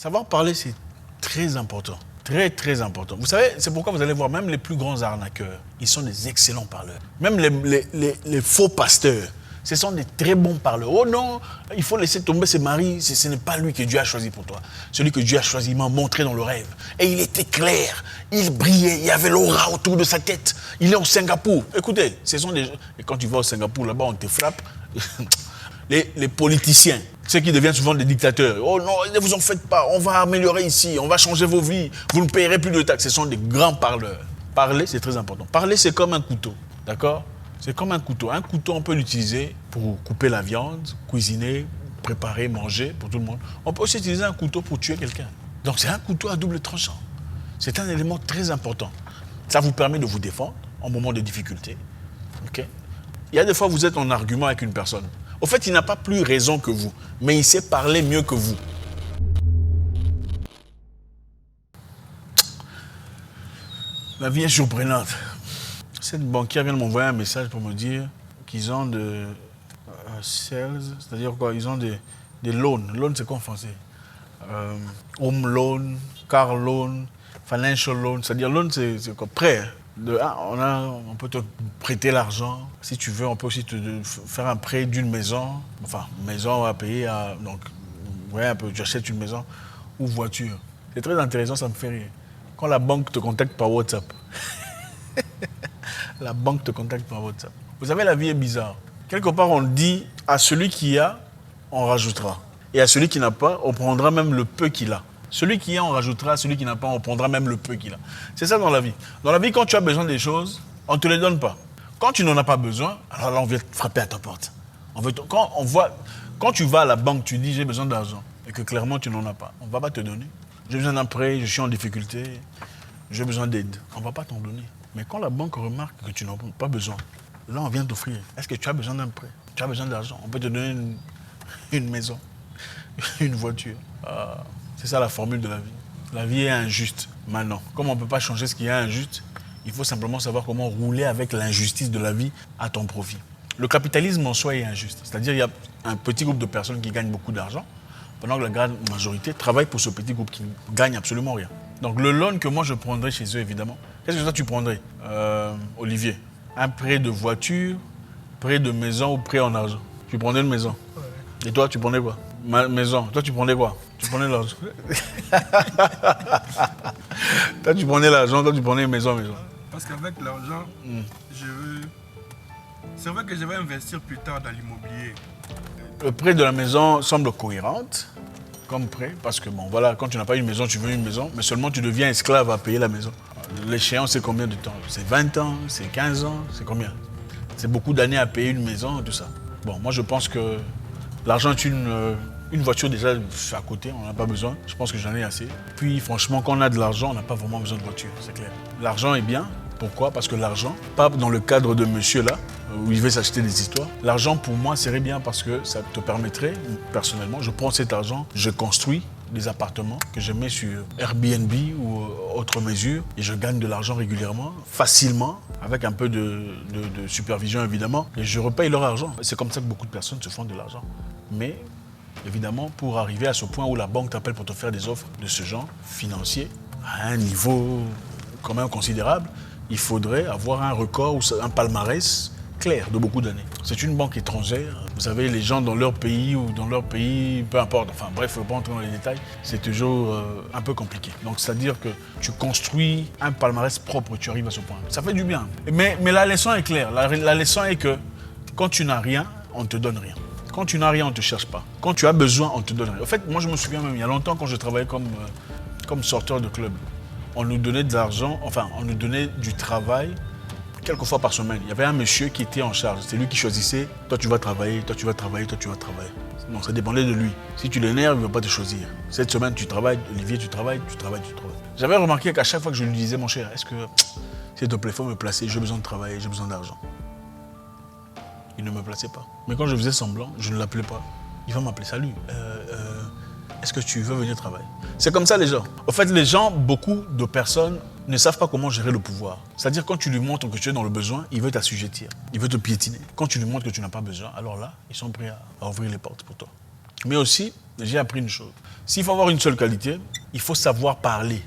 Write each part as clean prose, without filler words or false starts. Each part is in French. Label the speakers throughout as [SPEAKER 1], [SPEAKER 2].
[SPEAKER 1] Savoir parler, c'est très important. Très, très important. Vous savez, c'est pourquoi vous allez voir, même les plus grands arnaqueurs, ils sont des excellents parleurs. Même les faux pasteurs, ce sont des très bons parleurs. Oh non, il faut laisser tomber ses maris. Ce n'est pas lui que Dieu a choisi pour toi. Celui que Dieu a choisi, il m'a montré dans le rêve. Et il était clair, il brillait, il y avait l'aura autour de sa tête. Il est au Singapour. Écoutez, ce sont des gens... Et quand tu vas au Singapour, là-bas, on te frappe. Les politiciens, ceux qui deviennent souvent des dictateurs. Oh non, ne vous en faites pas, on va améliorer ici, on va changer vos vies, vous ne payerez plus de taxes. Ce sont des grands parleurs. Parler, c'est très important. Parler, c'est comme un couteau, d'accord? C'est comme un couteau. Un couteau, on peut l'utiliser pour couper la viande, cuisiner, préparer, manger pour tout le monde. On peut aussi utiliser un couteau pour tuer quelqu'un. Donc c'est un couteau à double tranchant. C'est un élément très important. Ça vous permet de vous défendre en moment de difficulté. Okay? Il y a des fois, vous êtes en argument avec une personne. Au fait, il n'a pas plus raison que vous, mais il sait parler mieux que vous. La vie est surprenante. Cette banquière vient de m'envoyer un message pour me dire qu'ils ont de sales, c'est-à-dire quoi? Ils ont des loans. Loan, c'est quoi en français? Home loan, car loan, financial loan. C'est-à-dire loan, c'est quoi? Prêt. On peut te prêter l'argent. Si tu veux, on peut aussi te faire un prêt d'une maison. Enfin, maison à payer. Donc, ouais, tu achètes une maison ou voiture. C'est très intéressant, ça me fait rire. Quand la banque te contacte par WhatsApp. La banque te contacte par WhatsApp. Vous savez, la vie est bizarre. Quelque part, on dit à celui qui a, on rajoutera. Et à celui qui n'a pas, on prendra même le peu qu'il a. Celui qui a, on rajoutera. Celui qui n'a pas, on prendra même le peu qu'il a. C'est ça dans la vie. Dans la vie, quand tu as besoin des choses, on ne te les donne pas. Quand tu n'en as pas besoin, alors là, on vient te frapper à ta porte. Quand tu vas à la banque, tu dis j'ai besoin d'argent et que clairement tu n'en as pas, on ne va pas te donner. J'ai besoin d'un prêt, je suis en difficulté, j'ai besoin d'aide. On ne va pas t'en donner. Mais quand la banque remarque que tu n'en as pas besoin, là, on vient t'offrir. Est-ce que tu as besoin d'un prêt? Tu as besoin d'argent? On peut te donner une maison, une voiture. C'est ça la formule de la vie. La vie est injuste maintenant. Comme on ne peut pas changer ce qui est injuste, il faut simplement savoir comment rouler avec l'injustice de la vie à ton profit. Le capitalisme en soi est injuste. C'est-à-dire qu'il y a un petit groupe de personnes qui gagnent beaucoup d'argent, pendant que la grande majorité travaille pour ce petit groupe qui ne gagne absolument rien. Donc le loan que moi je prendrais chez eux, évidemment, qu'est-ce que toi tu prendrais, Olivier? Un prêt de voiture, prêt de maison ou prêt en argent? Tu prenais une maison. Ouais. Et toi, tu prenais quoi? Maison. Toi, tu prenais quoi? Tu prenais l'argent. Toi, tu prenais l'argent, toi, tu prenais maison.
[SPEAKER 2] Parce qu'avec l'argent, c'est vrai que je vais investir plus tard dans l'immobilier.
[SPEAKER 1] Le prêt de la maison semble cohérente comme prêt, parce que bon, voilà, quand tu n'as pas une maison, tu veux une maison, mais seulement tu deviens esclave à payer la maison. L'échéance, c'est combien de temps? C'est 20 ans, c'est 15 ans, c'est combien? C'est beaucoup d'années à payer une maison, tout ça. Bon, moi, je pense que l'argent est une voiture, déjà, c'est à côté, on n'en a pas besoin. Je pense que j'en ai assez. Puis, franchement, quand on a de l'argent, on n'a pas vraiment besoin de voiture, c'est clair. L'argent est bien. Pourquoi? Parce que l'argent, pas dans le cadre de monsieur là, où il veut s'acheter des histoires. L'argent, pour moi, serait bien parce que ça te permettrait, personnellement, je prends cet argent, je construis des appartements que je mets sur Airbnb ou autre mesure et je gagne de l'argent régulièrement, facilement, avec un peu de supervision évidemment, et je repaye leur argent. C'est comme ça que beaucoup de personnes se font de l'argent. Mais évidemment, pour arriver à ce point où la banque t'appelle pour te faire des offres de ce genre financier, à un niveau quand même considérable, il faudrait avoir un record ou un palmarès clair de beaucoup d'années. C'est une banque étrangère. Vous savez, les gens dans leur pays ou dans leur pays, peu importe, enfin bref, il ne faut pas entrer dans les détails, c'est toujours un peu compliqué. Donc c'est-à-dire que tu construis un palmarès propre, tu arrives à ce point. Ça fait du bien. Mais la leçon est claire. La leçon est que quand tu n'as rien, on ne te donne rien. Quand tu n'as rien, on ne te cherche pas. Quand tu as besoin, on ne te donne rien. En fait, moi je me souviens même, il y a longtemps quand je travaillais comme sorteur de club, on nous donnait de l'argent, enfin, on nous donnait du travail quelques fois par semaine. Il y avait un monsieur qui était en charge. C'est lui qui choisissait. Toi, tu vas travailler, toi, tu vas travailler, toi, tu vas travailler. Donc, ça dépendait de lui. Si tu l'énerves, il ne va pas te choisir. Cette semaine, tu travailles. Olivier, tu travailles, tu travailles, tu travailles. J'avais remarqué qu'à chaque fois que je lui disais, mon cher, est-ce que, s'il te plaît, il faut me placer, j'ai besoin de travailler, j'ai besoin d'argent. Il ne me plaçait pas. Mais quand je faisais semblant, je ne l'appelais pas. Il va m'appeler, salut. Est-ce que tu veux venir travailler? C'est comme ça les gens. En fait, les gens, beaucoup de personnes ne savent pas comment gérer le pouvoir. C'est-à-dire quand tu lui montres que tu es dans le besoin, il veut t'assujettir, il veut te piétiner. Quand tu lui montres que tu n'as pas besoin, alors là, ils sont prêts à ouvrir les portes pour toi. Mais aussi, j'ai appris une chose. S'il faut avoir une seule qualité, il faut savoir parler.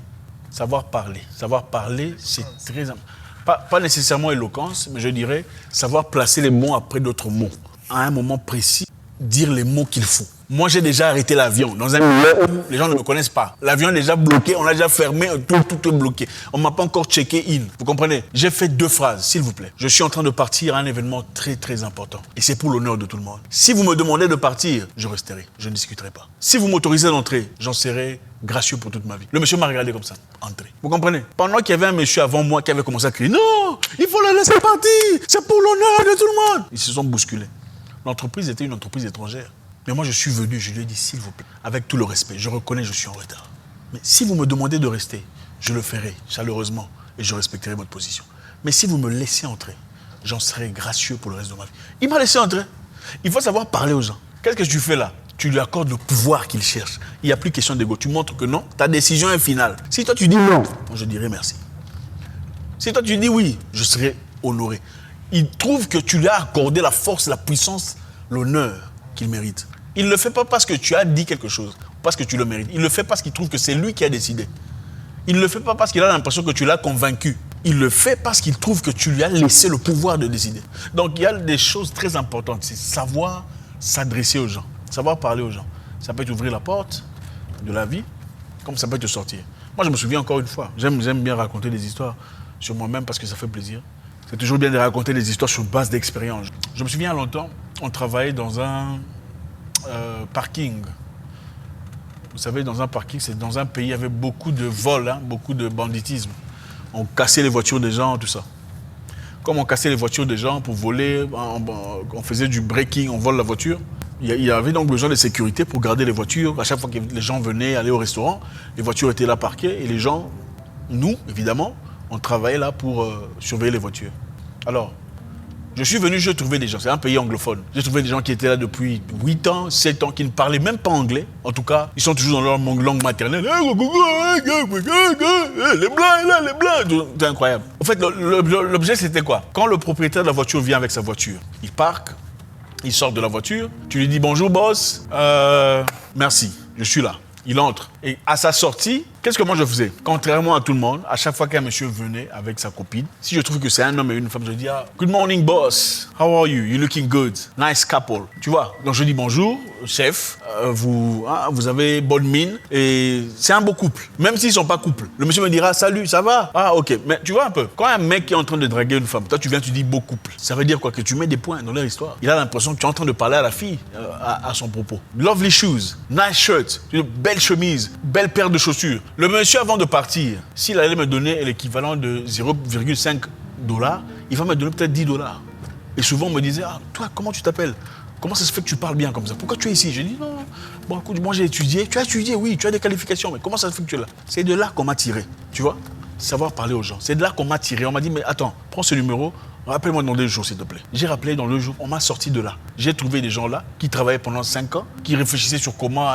[SPEAKER 1] Savoir parler. Savoir parler, c'est très important. Pas nécessairement éloquence, mais je dirais savoir placer les mots après d'autres mots. À un moment précis, dire les mots qu'il faut. Moi, j'ai déjà arrêté l'avion dans un milieu où les gens ne me connaissent pas. L'avion est déjà bloqué, on l'a déjà fermé, tout est bloqué. On ne m'a pas encore checké in. Vous comprenez? J'ai fait 2 phrases, s'il vous plaît. Je suis en train de partir à un événement très, très important. Et c'est pour l'honneur de tout le monde. Si vous me demandez de partir, je resterai. Je ne discuterai pas. Si vous m'autorisez d'entrer, j'en serai gracieux pour toute ma vie. Le monsieur m'a regardé comme ça. Entrez. Vous comprenez? Pendant qu'il y avait un monsieur avant moi qui avait commencé à crier « Non, il faut le laisser partir. C'est pour l'honneur de tout le monde. » Ils se sont bousculés. L'entreprise était une entreprise étrangère. Mais moi, je suis venu, je lui ai dit, s'il vous plaît, avec tout le respect, je reconnais, je suis en retard. Mais si vous me demandez de rester, je le ferai chaleureusement et je respecterai votre position. Mais si vous me laissez entrer, j'en serai gracieux pour le reste de ma vie. Il m'a laissé entrer. Il faut savoir parler aux gens. Qu'est-ce que tu fais là? Tu lui accordes le pouvoir qu'il cherche. Il n'y a plus question d'ego. Tu montres que non, ta décision est finale. Si toi tu dis non, moi je dirai merci. Si toi tu dis oui, je serai honoré. Il trouve que tu lui as accordé la force, la puissance, l'honneur qu'il mérite. Il ne le fait pas parce que tu as dit quelque chose, parce que tu le mérites. Il le fait parce qu'il trouve que c'est lui qui a décidé. Il ne le fait pas parce qu'il a l'impression que tu l'as convaincu. Il le fait parce qu'il trouve que tu lui as laissé le pouvoir de décider. Donc il y a des choses très importantes. C'est savoir s'adresser aux gens, savoir parler aux gens. Ça peut t'ouvrir la porte de la vie, comme ça peut te sortir. Moi, je me souviens encore une fois, j'aime bien raconter des histoires sur moi-même parce que ça fait plaisir. C'est toujours bien de raconter des histoires sur base d'expérience. Je me souviens longtemps, on travaillait dans un parking. Vous savez, dans un parking, c'est dans un pays, il y avait beaucoup de vols, beaucoup de banditisme. On cassait les voitures des gens, tout ça. Comme on cassait les voitures des gens pour voler, on faisait du breaking, on vole la voiture. Il y avait donc besoin de sécurité pour garder les voitures. À chaque fois que les gens venaient aller au restaurant, les voitures étaient là parquées et les gens, nous, évidemment, on travaillait là pour surveiller les voitures. Alors, je suis venu, j'ai trouvé des gens, c'est un pays anglophone. J'ai trouvé des gens qui étaient là depuis 8 ans, 7 ans, qui ne parlaient même pas anglais. En tout cas, ils sont toujours dans leur langue maternelle. Les blancs, là, les blancs. C'est incroyable. En fait, l'objet, c'était quoi? Quand le propriétaire de la voiture vient avec sa voiture, il parque, il sort de la voiture, tu lui dis bonjour boss, merci, je suis là. Il entre. Et à sa sortie, qu'est-ce que moi je faisais? Contrairement à tout le monde, à chaque fois qu'un monsieur venait avec sa copine, si je trouve que c'est un homme et une femme, je dis good morning boss, how are you? You looking good, nice couple. Tu vois? Donc je dis bonjour, chef, vous avez bonne mine et c'est un beau couple. Même s'ils ne sont pas couple. Le monsieur me dira salut, ça va? Ah ok. Mais tu vois un peu, quand un mec est en train de draguer une femme, toi tu viens, tu dis beau couple. Ça veut dire quoi? Que tu mets des points dans leur histoire. Il a l'impression que tu es en train de parler à la fille, à son propos. Lovely shoes, nice shirt, belle chemise, belle paire de chaussures. Le monsieur, avant de partir, s'il allait me donner l'équivalent de 0,5 $, il va me donner peut-être 10 $. Et souvent, on me disait, toi, comment tu t'appelles? Comment ça se fait que tu parles bien comme ça? Pourquoi tu es ici? J'ai dit, non, bon, écoute, moi j'ai étudié. Tu as étudié, oui, tu as des qualifications, mais comment ça se fait que tu es là? C'est de là qu'on m'a tiré, tu vois? Savoir parler aux gens. C'est de là qu'on m'a tiré. On m'a dit, mais attends, prends ce numéro, rappelle-moi dans 2 jours, s'il te plaît. J'ai rappelé dans 2 jours, on m'a sorti de là. J'ai trouvé des gens là qui travaillaient pendant 5 ans, qui réfléchissaient sur comment...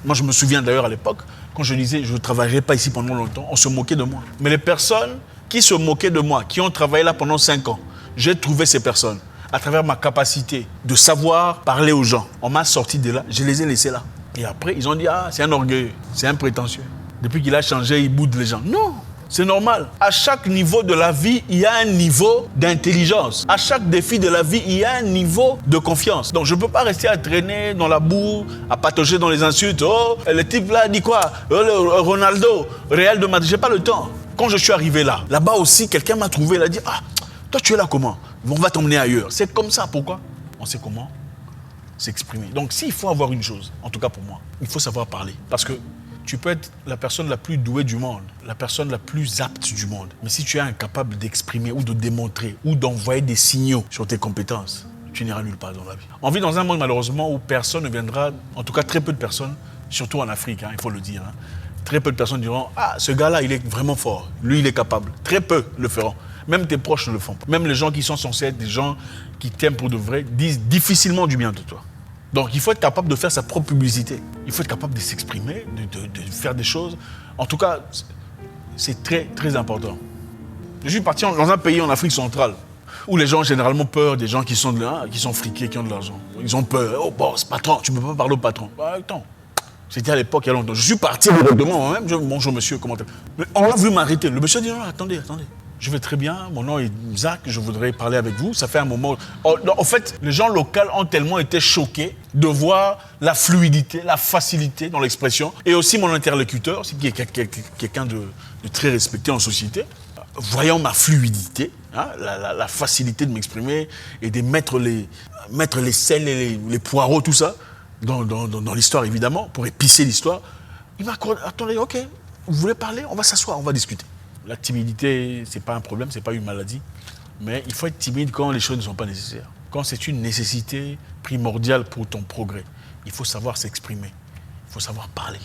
[SPEAKER 1] Moi, je me souviens d'ailleurs à l'époque, quand je disais, je ne travaillerai pas ici pendant longtemps, on se moquait de moi. Mais les personnes qui se moquaient de moi, qui ont travaillé là pendant 5 ans, j'ai trouvé ces personnes à travers ma capacité de savoir parler aux gens. On m'a sorti de là, je les ai laissés là. Et après, ils ont dit, c'est un orgueil, c'est un prétentieux. Depuis qu'il a changé, il boude les gens. Non! C'est normal. À chaque niveau de la vie, il y a un niveau d'intelligence. À chaque défi de la vie, il y a un niveau de confiance. Donc, je ne peux pas rester à traîner dans la boue, à patauger dans les insultes. Oh, le type là dit quoi? Ronaldo, Real de Madrid. Je n'ai pas le temps. Quand je suis arrivé là, là-bas aussi, quelqu'un m'a trouvé. Il a dit, toi, tu es là comment? On va t'emmener ailleurs. C'est comme ça. Pourquoi? On sait comment s'exprimer. Donc, s'il faut avoir une chose, en tout cas pour moi, il faut savoir parler. Parce que tu peux être la personne la plus douée du monde, la personne la plus apte du monde. Mais si tu es incapable d'exprimer ou de démontrer ou d'envoyer des signaux sur tes compétences, tu n'iras nulle part dans la vie. On vit dans un monde malheureusement où personne ne viendra, en tout cas très peu de personnes, surtout en Afrique, il faut le dire. Très peu de personnes diront « ce gars-là, il est vraiment fort. Lui, il est capable. » Très peu le feront. Même tes proches ne le font pas. Même les gens qui sont censés être des gens qui t'aiment pour de vrai disent difficilement du bien de toi. Donc, il faut être capable de faire sa propre publicité. Il faut être capable de s'exprimer, de faire des choses. En tout cas, c'est très, très important. Je suis parti dans un pays en Afrique centrale. Où les gens ont généralement peur des gens qui sont là, qui sont friqués, qui ont de l'argent. Ils ont peur. Oh boss, patron, tu ne peux pas parler au patron. Bah, attends. C'était à l'époque, il y a longtemps. Je suis parti directement moi-même. Bonjour monsieur, comment tu... On a voulu m'arrêter. Le monsieur dit non, attendez. Je vais très bien, mon nom est Isaac, je voudrais parler avec vous. Ça fait un moment... En fait, les gens locaux ont tellement été choqués de voir la fluidité, la facilité dans l'expression. Et aussi mon interlocuteur, qui est quelqu'un de très respecté en société, voyant ma fluidité, hein, la facilité de m'exprimer et de mettre les sels et les poireaux, tout ça, dans l'histoire évidemment, pour épicer l'histoire, il m'a accordé, attendez, ok, vous voulez parler, on va s'asseoir, on va discuter. La timidité, ce n'est pas un problème, ce n'est pas une maladie. Mais il faut être timide quand les choses ne sont pas nécessaires. Quand c'est une nécessité primordiale pour ton progrès. Il faut savoir s'exprimer. Il faut savoir parler.